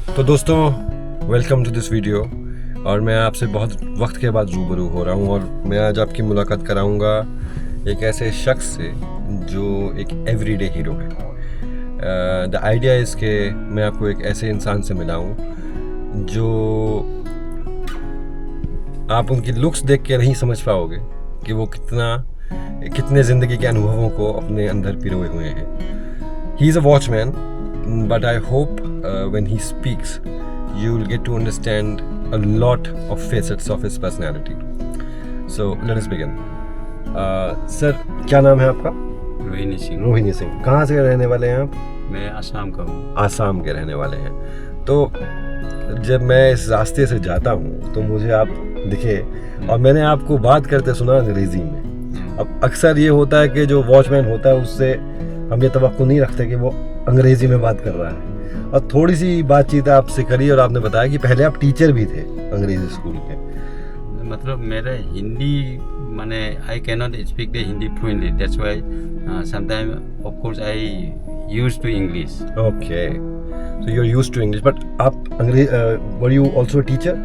तो दोस्तों, welcome to this video. और मैं आपसे बहुत वक्त के बाद रूबरू हो रहा हूँ और मैं आज आपकी मुलाकात कराऊंगा एक ऐसे शख्स से जो एक एवरीडे हीरो है। द आइडिया इज़ के मैं आपको एक ऐसे इंसान से मिलाऊं जो आप उनकी लुक्स देख के नहीं समझ पाओगे कि वो कितने ज़िंदगी के अनुभवों को अपने अंदर पिरोए हुए हैं। He is a watchman, but I hope when he speaks, you will get to understand a lot of facets of his personality. So let us begin. Sir, क्या नाम है आपका? रोहिणी सिंह। रोहिणी सिंह। कहाँ से रहने वाले हैं आप? मैं आसाम का हूँ। आसाम के रहने वाले हैं। तो जब मैं इस रास्ते से जाता हूँ तो मुझे आप दिखे और मैंने आपको बात करते सुना अंग्रेज़ी में। अब अक्सर ये होता है कि जो वॉचमैन होता है उससे हम ये तवक्को नहीं रखते कि वो अंग्रेजी में बात कर रहा है। और थोड़ी सी बातचीत आपसे करी और आपने बताया कि पहले आप टीचर भी थे अंग्रेजी स्कूल के। मतलब मेरा हिंदी माने I cannot speak the Hindi fluently, that's why sometime of course I used to English. Okay, so you are used to English, but आप were you also a teacher?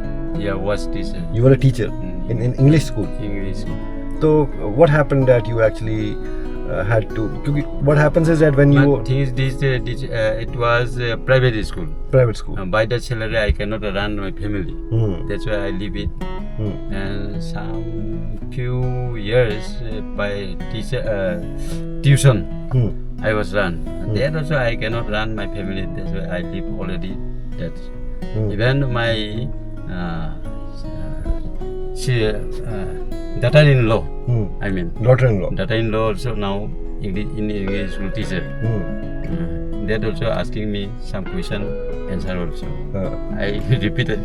या was teacher. You were a teacher in English school? English. तो what happened that you actually had to, because what happens is that when you it was a private school. Private school. By that salary, I cannot run my family. That's why I leave it. And some few years by tuition, I was run. That also I cannot run my family. That's why I leave already. That even my daughter-in-law. I mean daughter-in-law. Daughter-in-law also now English school teacher. That also asking me some question, answer also. I repeated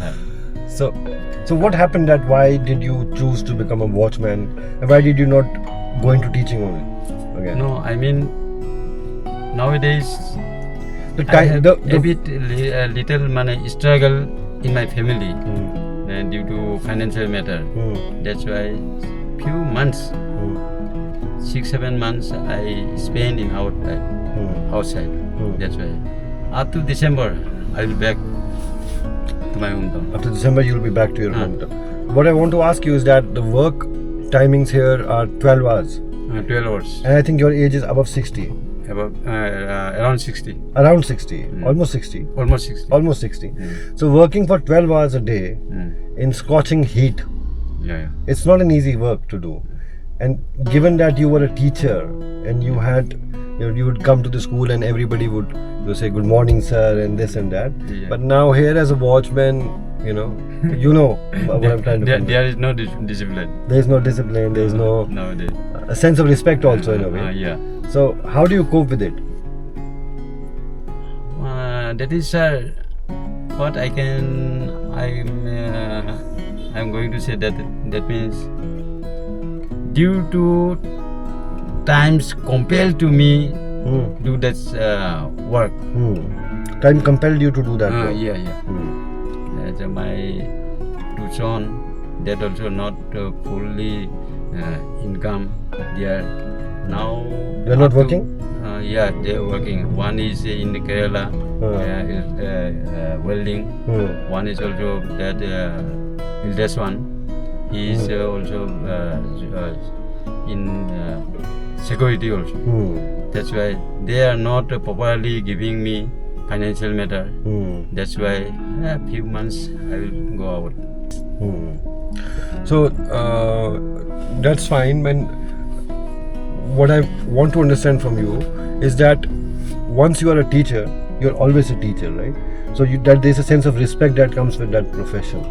her. So what happened? That why did you choose to become a watchman? Why did you not go into teaching only again? No, I mean nowadays I have a bit little money struggle in my family. Due to financial matter, that's why few months, 6-7 months I spend in outside. That's why up to December I will back to my hometown. After December you will be back to your hometown. What I want to ask you is that the work timings here are 12 hours. 12 hours. And I think your age is above 60. About around 60. Around 60. Almost 60. Almost 60. Almost 60. So working for 12 hours a day in scorching heat, it's not an easy work to do. And given that you were a teacher and you had, you would come to the school and everybody would say good morning sir and this and that. But now here as a watchman, you know what I'm trying to there is no discipline. There is no discipline. There is no nowadays a sense of respect also in a way. So how do you cope with it? That is what I'm going to say that means due to times compelled to me do that work. Time compelled you to do that work. That's my two sons, that also not fully income. They are now. They're not working? They are working. One is in Kerala, welding. One is also that this one. He is also in security also. That's why they are not properly giving me financial matter. That's why a few months I will go out. So that's fine. What I want to understand from you is that once you are a teacher, you're always a teacher, right? So that there's a sense of respect that comes with that profession.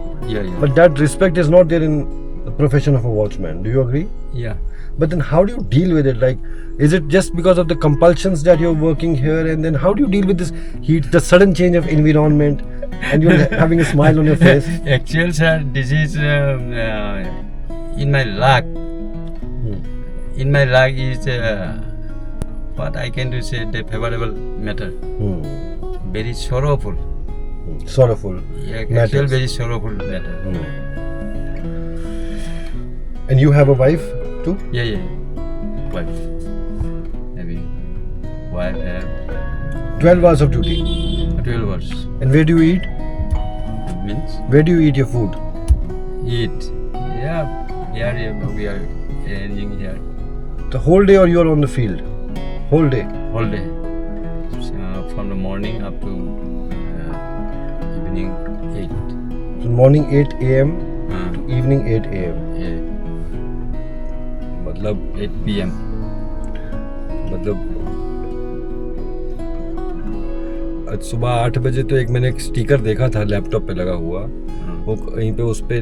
But that respect is not there in the profession of a watchman. Do you agree? Yeah. But then how do you deal with it? Like, is it just because of the compulsions that you're working here, and then how do you deal with this heat, the sudden change of environment, and you're having a smile on your face? Actually, sir, this is in my luck. In my luck is what I can do say the favorable matter. Very sorrowful. Sorrowful. Actually, very sorrowful matter. And you have a wife too? Yeah. Wife. Having wife have 12 hours of duty. 12 hours. And where do you eat? Means Where do you eat your food? eat. Yeah, here we are arranging here The whole day or you're on the field? Whole day. whole day, from the morning up to evening 8. So morning 8 a.m. Uh, to evening 8 a.m. yeah, मतलब 8 p.m. आज सुबह 8 बजे तो एक मैंने एक sticker देखा था लैपटॉप पे लगा हुआ वो कहीं पे उस पे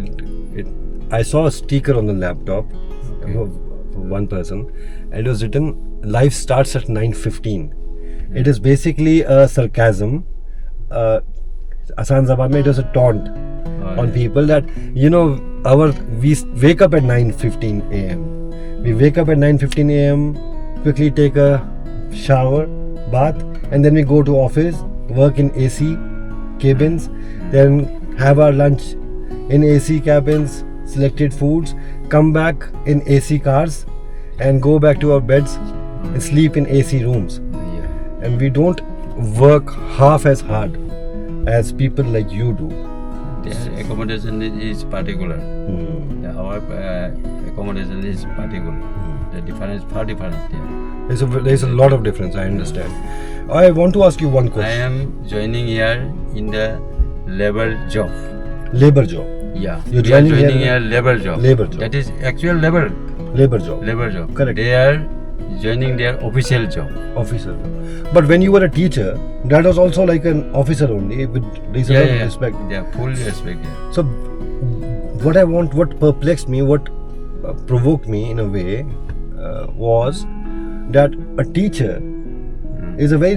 I saw a sticker on the laptop one person and it was written life starts at 9:15 it is basically a sarcasm आसान ज़बान में it is a taunt on people that we wake up at 9:15 a.m. We wake up at 9:15 a.m. quickly take a shower, bath, and then we go to office, work in AC cabins, then have our lunch in AC cabins, selected foods, come back in AC cars, and go back to our beds and sleep in AC rooms. Yeah. And we don't work half as hard as people like you do. Their accommodation is particular. Our accommodation is particular. The difference, far difference there. There's a lot of difference, I understand. I want to ask you one I question. am joining here in the labor job. Labor job. Yeah. You're We are joining joining here- here labor job. Labor job. That is actual labor. Labor job. Labor job. Correct. They are joining their official job. Officer. But when you were a teacher, that was also like an officer only with reasonable respect. They are full respect. Yeah. So, what perplexed me, what provoked me in a way, was that a teacher is a very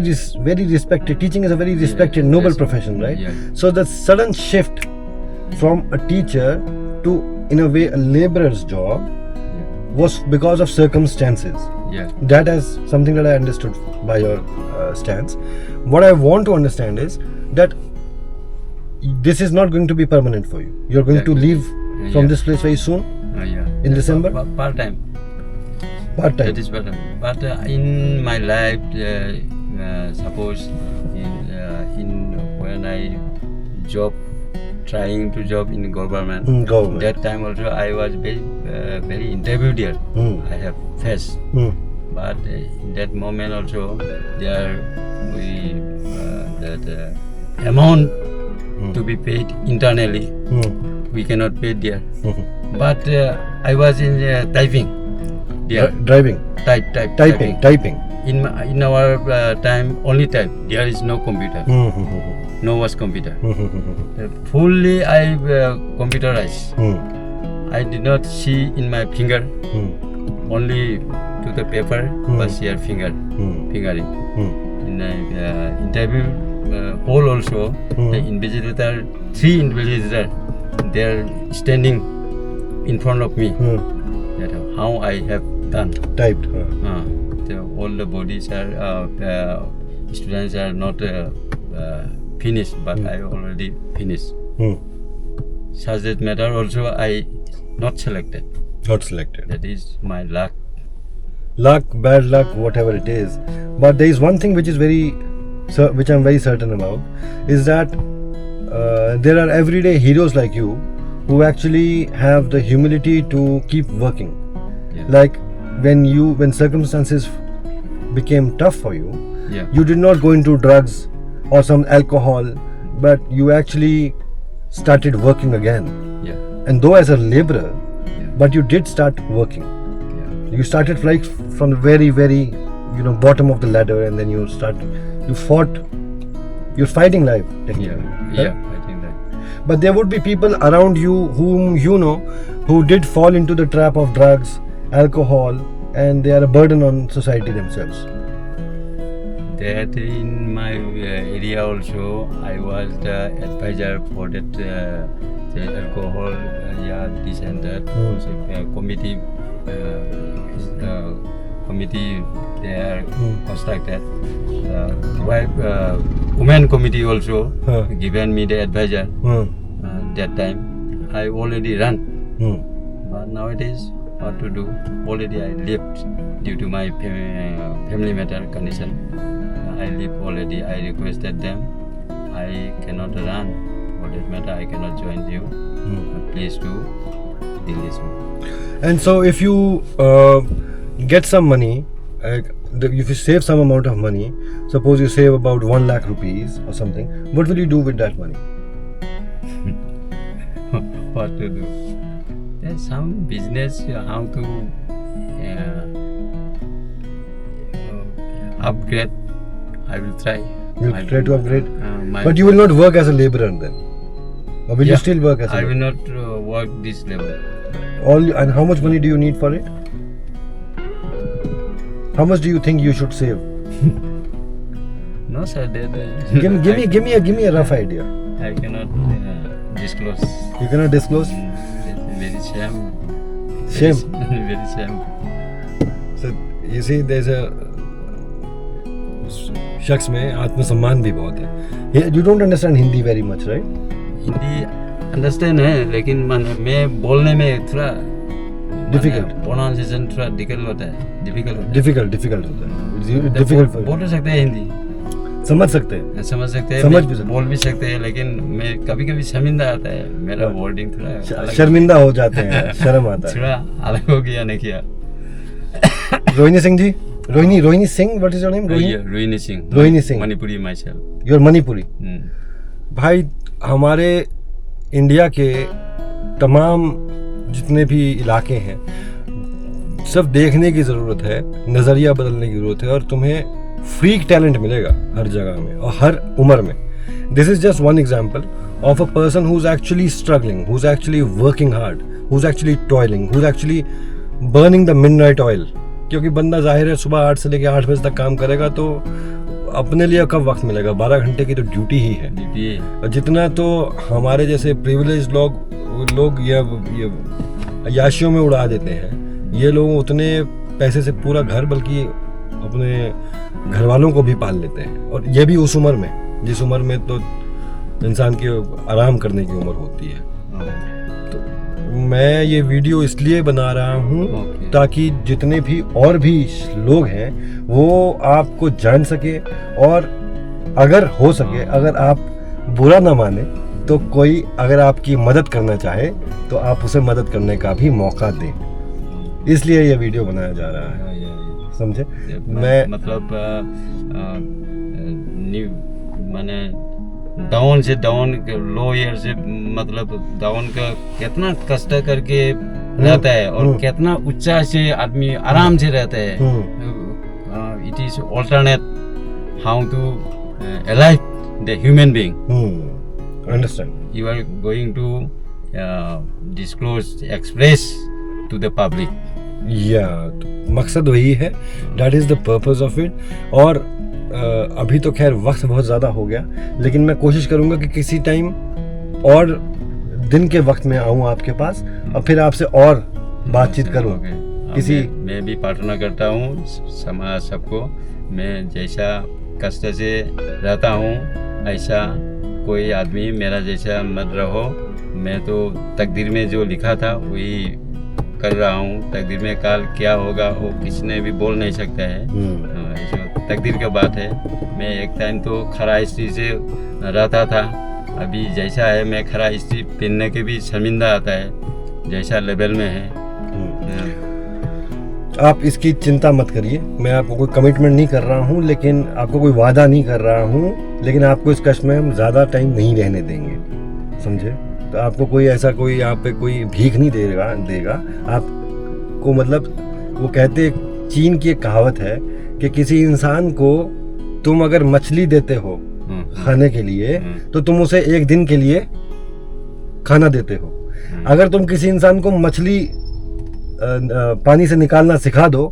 respected. Teaching is a very respected, noble yes. profession, right? Yeah. So the sudden shift from a teacher to, in a way, a laborer's job was because of circumstances. Yeah. That is something that I understood by your stance. What I want to understand is that this is not going to be permanent for you. You're going to leave from this place very soon, Yeah. in December? Part time. Part time. That is part time. But in my life, suppose in when I trying to job in government. Government. That time also I was very interviewed there. I have faced. But in that moment also that amount to be paid internally we cannot pay there. But I was in typing there. Driving. Typing. In our time only type. There is no computer. No was computer. Fully I computerized. I did not see in my finger. Only to the paper was here fingering. In the interview hall also, the invigilator, 3 invigilators, they are standing in front of me. That how I have done. Typed. All the bodies are students are not finished, but I already finished. Such that matter also I not selected. Not selected. That is my luck. Luck, bad luck, whatever it is. But there is one thing which I'm very certain about, is that there are everyday heroes like you who actually have the humility to keep working. Yeah. Like when circumstances became tough for you, Yeah. you did not go into drugs or some alcohol, but you actually started working again. Yeah. And though as a laborer, Yeah. but you did start working. Yeah. You started like from the very, very, bottom of the ladder, and then you're fighting life. technically. Yeah. I think that. But there would be people around you whom you know who did fall into the trap of drugs, alcohol, and they are a burden on society themselves. That in my area also, I was the advisor for that the alcohol, this and that. Committee they are constructed. Women committee also given me the advisor. That time I already run. But nowadays, what to do? Already I left due to my family matter condition. I leave already. I requested them. I cannot run. For that matter, I cannot join you. Please do release me. And so if you get some money, if you save some amount of money, suppose you save about 1 lakh rupees or something, what will you do with that money? What to do? There's some business, how to upgrade. I will try. You'll try to upgrade? But you will not work as a laborer then? Or will you still work as a I laborer? will not work this level. And how much money do you need for it? How much do you think you should save? No, sir. Give me a rough idea. I cannot disclose. You cannot disclose? It's very shame. Shame? Very shame. So you see, there's a शख्स में आत्मसम्मान भी बहुत है. You don't understand Hindi very much, right? Hindi understand है, लेकिन मैं बोलने में थोड़ा Difficult. प्रोनाउंसिएशन थोड़ा डिफिकल्ट होता है. डिफिकल्ट होता है. Difficult होता है. Difficult for बोल सकते हैं हिंदी, समझ सकते हैं. समझ सकते हैं, समझ भी सकते हैं. बोल भी सकते हैं, लेकिन मैं कभी कभी शर्मिंदा आता है. मेरा वर्डिंग थोड़ा अलग, शर्मिंदा हो जाते हैं, शर्म आता है. थोड़ा अलग हो गया नहीं किया. Rohini Singh ji, Rohini Singh, what is your name? Rohini Singh. Rohini Singh. Manipuri myself. You are Manipuri. भाई, हमारे इंडिया के तमाम जितने भी इलाके हैं, सब देखने की ज़रूरत है, नज़रिया बदलने की ज़रूरत है, और तुम्हें फ्रीक टैलेंट मिलेगा हर जगह में और हर उम्र में. This is just one example of a person who is actually struggling, who is actually working hard, who is actually toiling, who is actually burning the midnight oil. क्योंकि बंदा जाहिर है सुबह 8 से लेकर 8 बजे तक काम करेगा, तो अपने लिए कब वक्त मिलेगा? 12 घंटे की तो ड्यूटी ही है. और जितना तो हमारे जैसे प्रिविलेज लोग ये अय्याशियों में उड़ा देते हैं, ये लोग उतने पैसे से पूरा घर, बल्कि अपने घर वालों को भी पाल लेते हैं. और ये भी उस उम्र में, जिस उम्र में तो इंसान की आराम करने की उम्र होती है. तो मैं ये वीडियो इसलिए बना रहा हूँ ताकि जितने भी और भी लोग हैं वो आपको जान सके, और अगर हो सके, अगर आप बुरा ना माने, तो कोई अगर आपकी मदद करना चाहे तो आप उसे मदद करने का भी मौका दें. इसलिए ये वीडियो बनाया जा रहा है, समझे? मैं मतलब माने डाउन से डाउन, लो ईयर से मतलब डाउन का कितना कष्ट करके रहता है, और कितना ऊंचा से आदमी आराम से रहता है. It is alternate how to alive the human being. Understand. You are going to disclose, express to the public. मकसद वही है. That is the purpose of it. और अभी तो खैर वक्त बहुत ज़्यादा हो गया, लेकिन मैं कोशिश करूँगा कि किसी टाइम और दिन के वक्त में आऊँ आपके पास, और फिर आपसे और बातचीत करूँ. किसी मैं भी प्रार्थना करता हूँ समाज सबको, मैं जैसा कष्ट से रहता हूँ ऐसा कोई आदमी मेरा जैसा मत रहो. मैं तो तकदीर में जो लिखा था वही कर रहा हूँ. तकदीर में काल क्या होगा वो किसी ने भी बोल नहीं सकता है. तकदीर का बात है. मैं एक टाइम तो खरा स्त्री से रहता था, अभी जैसा है मैं खरा स्त्री पहनने के भी शर्मिंदा आता है, जैसा लेवल में है. आप इसकी चिंता मत करिए. मैं आपको कोई कमिटमेंट नहीं कर रहा हूँ, लेकिन आपको कोई वादा नहीं कर रहा हूँ, लेकिन आपको इस कष्ट में हम ज़्यादा टाइम नहीं रहने देंगे, समझे? तो आपको कोई ऐसा कोई यहाँ पे कोई भीख नहीं देगा आपको. मतलब वो कहते, चीन की एक कहावत है कि किसी इंसान को तुम अगर मछली देते हो खाने के लिए, तो तुम उसे एक दिन के लिए खाना देते हो. अगर तुम किसी इंसान को मछली पानी से निकालना सिखा दो,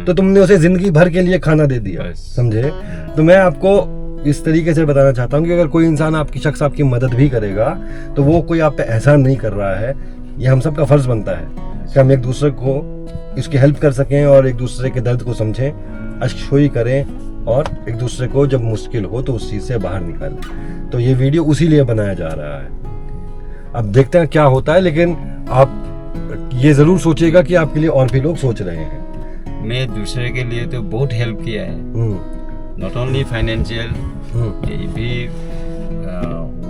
तो तुमने उसे जिंदगी भर के लिए खाना दे दिया, समझे? तो मैं आपको इस तरीके से बताना चाहता हूँ कि अगर कोई इंसान शख्स आपकी मदद भी करेगा, तो वो कोई आप पे एहसान नहीं कर रहा है. ये हम सब का फर्ज बनता है कि हम एक दूसरे को इसकी हेल्प कर सकें और एक दूसरे के दर्द को समझें, अश्कशोई करें, और एक दूसरे को जब मुश्किल हो तो उस चीज़ से बाहर निकालें. तो ये वीडियो उसी लिए बनाया जा रहा है. अब देखते हैं क्या होता है, लेकिन आप ये ज़रूर सोचिएगा कि आपके लिए और भी लोग सोच रहे हैं. मैं दूसरे के लिए तो बहुत हेल्प किया है, नॉट ओनली फाइनेंशियल, भी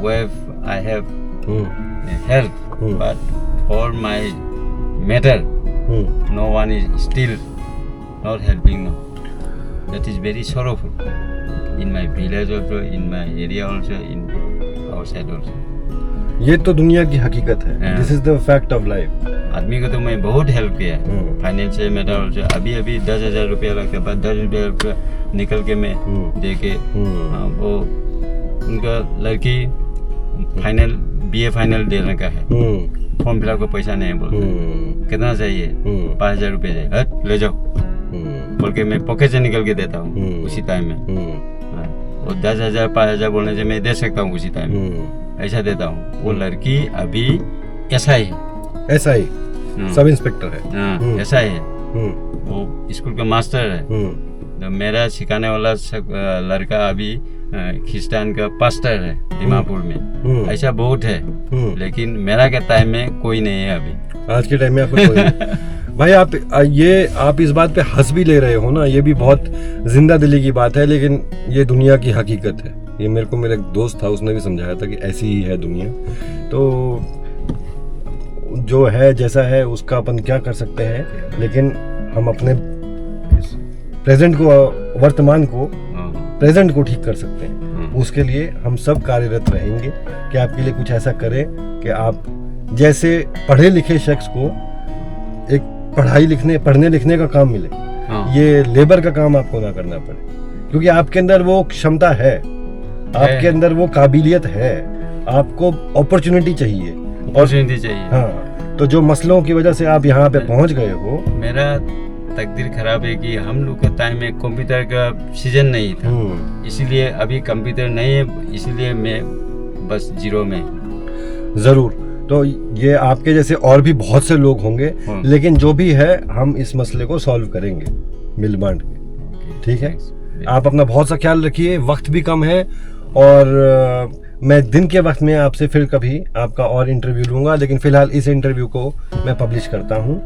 wife, I have help, but for my matter, no one is still not helping now. That is very sorrowful. In my village also, in my area also, in outside also. ये तो दुनिया की हकीकत है. This is the fact of life. आदमी को तो मैं बहुत हेल्प किया, फाइनेंशियल मैटर also. अभी 10,000 रुपया लगता है, 10 रुपया निकल के मैं दे के वो उनका लड़की फाइनल BA फाइनल देने का है, फॉर्म फिलअप का पैसा नहीं बोलते, कितना चाहिए, 5,000 रुपये चाहिए, हट ले जाओ बोल के मैं पॉकेट से निकल के देता हूँ उसी टाइम में. और 10,000 5,000 बोलने से मैं दे सकता हूँ उसी टाइम में, ऐसा देता हूँ. वो लड़की अभी SI है, SI सब इंस्पेक्टर है, SI है, वो स्कूल का मास्टर है. तो मेरा सिखाने वाला लड़का अभी क्रिस्टियन का पास्टर है दीमापुर में. ऐसा बहुत है, लेकिन मेरा के टाइम में कोई नहीं है अभी. आज के टाइम में आपको कोई नहीं. भाई आप इस बात पे हंस भी ले रहे हो ना, ये भी बहुत जिंदा दिली की बात है, लेकिन ये दुनिया की हकीकत है. ये मेरे को मेरा एक दोस्त था, उसने भी समझाया था कि ऐसी ही है दुनिया. तो जो है जैसा है उसका अपन क्या कर सकते हैं, लेकिन हम अपने प्रेजेंट को, वर्तमान को, प्रेजेंट को ठीक कर सकते हैं. उसके लिए हम सब कार्यरत रहेंगे कि आपके लिए कुछ ऐसा करें कि आप जैसे पढ़े लिखे शख्स को एक पढ़ने लिखने का काम मिले, ये लेबर का काम आपको ना करना पड़े, क्योंकि आपके अंदर वो क्षमता है, आपके अंदर वो काबिलियत है, आपको अपॉर्चुनिटी चाहिए. हाँ, तो जो मसलों की वजह से आप यहाँ पे पहुँच गए हो. मेरा तकदीर खराब है कि हम लोग के टाइम में कंप्यूटर का सीजन नहीं था, इसीलिए अभी कंप्यूटर नहीं है, इसीलिए मैं बस जीरो में. जरूर, तो ये आपके जैसे और भी बहुत से लोग होंगे, लेकिन जो भी है हम इस मसले को सॉल्व करेंगे मिल बांट के. ठीक है, आप अपना बहुत सा ख्याल रखिए, वक्त भी कम है, और मैं दिन के वक्त में आपसे फिर कभी आपका और इंटरव्यू लूँगा, लेकिन फ़िलहाल इस इंटरव्यू को मैं पब्लिश करता हूँ,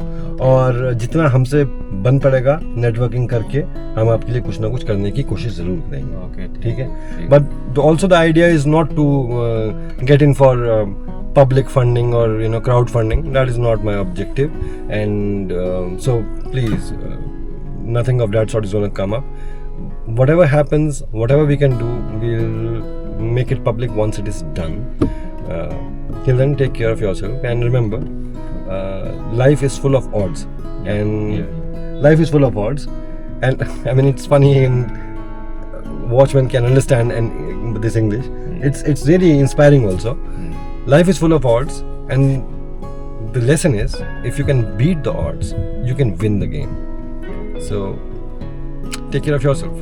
और जितना हमसे बन पड़ेगा नेटवर्किंग करके हम आपके लिए कुछ ना कुछ करने की कोशिश ज़रूर करेंगे. ठीक है, but also the idea is not to get in for public funding or crowd funding. That is not my objective, and so please nothing of that sort is going to come up. Whatever happens, whatever we can do, we'll make it public once it is done. Till then, take care of yourself, and remember, life is full of odds, and life is full of odds, and I mean it's funny, and Watchman can understand and this English. It's really inspiring also. Life is full of odds, and the lesson is, if you can beat the odds, you can win the game. So, take care of yourself.